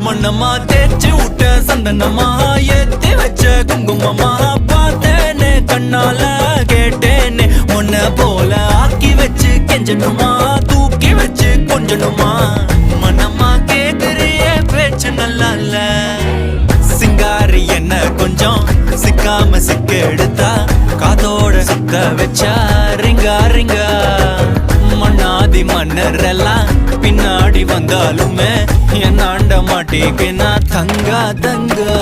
மண்ணம்மா தேய்ச்சி விட்ட சந்தனமா ஏத்தி வச்ச குங்குமமா பார்த்தேனே கண்ணால கேட்டேனே உன்ன போல ஆக்கி வச்சு கெஞ்சணுமா தூக்கி வச்சு கொஞ்சணுமா மனமா கேக்குறிய பேச்சு நல்லா இல்ல சிங்காரி என்ன கொஞ்சம் சிக்காம சிக்க எடுத்தா காதோட சுத்த வச்சா ரிங்கா ரிங்கா மண்ணாதி மன்னர் எல்லாம் பின்னாடி வந்தாலுமே என் ஆண்ட மாட்டேக்கு நான் தங்கா தங்கா